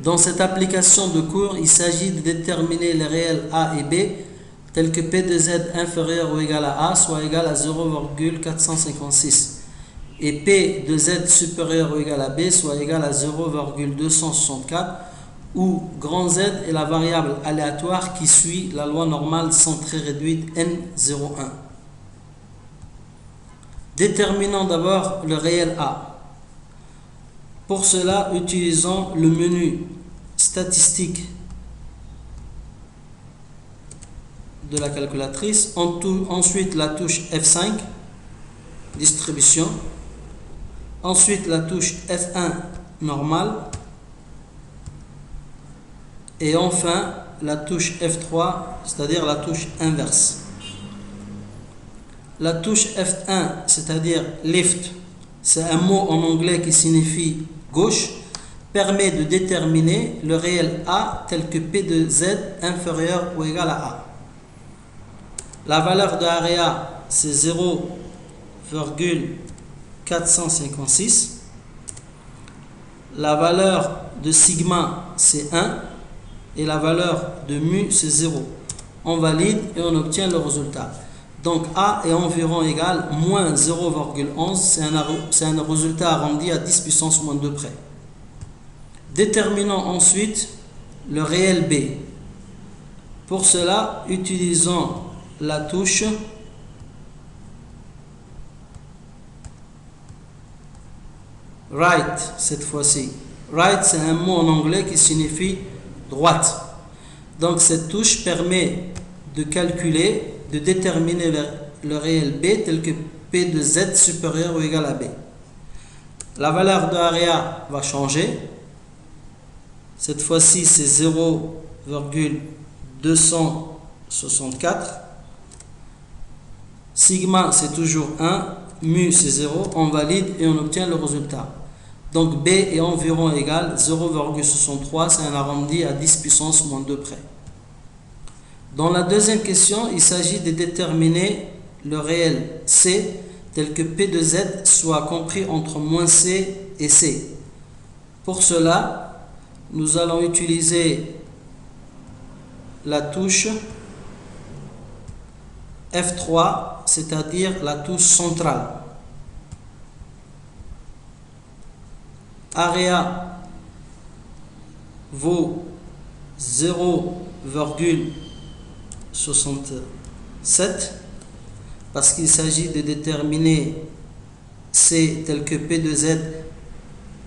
Dans cette application de cours, il s'agit de déterminer les réels A et B tels que P de Z inférieur ou égal à A soit égal à 0,456 et P de Z supérieur ou égal à B soit égal à 0,264 où grand Z est la variable aléatoire qui suit la loi normale centrée réduite N01. Déterminons d'abord le réel A. Pour cela, utilisons le menu statistique de la calculatrice, ensuite la touche F5, distribution, ensuite la touche F1 normale, et enfin la touche F3, c'est-à-dire la touche inverse. La touche F1, c'est-à-dire lift, c'est un mot en anglais qui signifie gauche, permet de déterminer le réel A tel que P de Z inférieur ou égal à A. La valeur de area c'est 0,456. La valeur de sigma c'est 1 et la valeur de mu c'est 0. On valide et on obtient le résultat. Donc A est environ égal moins 0,11, c'est un résultat arrondi à 10 puissance moins 2 près. Déterminons ensuite le réel B. Pour cela, utilisons la touche right cette fois-ci. Right, c'est un mot en anglais qui signifie droite. Donc cette touche permet de calculer, de déterminer le réel B tel que P de Z supérieur ou égal à B. La valeur de area va changer. Cette fois-ci, c'est 0,264. Sigma, c'est toujours 1. Mu, c'est 0. On valide et on obtient le résultat. Donc B est environ égal 0,63. C'est un arrondi à 10 puissance moins 2 près. Dans la deuxième question, il s'agit de déterminer le réel C tel que P de Z soit compris entre moins C et C. Pour cela, nous allons utiliser la touche F3, c'est-à-dire la touche centrale. Area vaut 0,67 parce qu'il s'agit de déterminer C tel que P de Z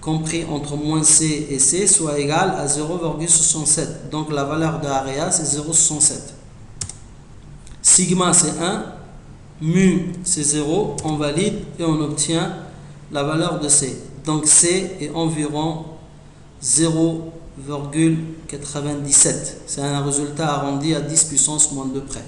compris entre moins C et C soit égal à 0,67. Donc la valeur de area c'est 0,67. Sigma c'est 1, mu c'est 0, on valide et on obtient la valeur de C. Donc C est environ 0,97. C'est un résultat arrondi à 10 puissance moins 2 près.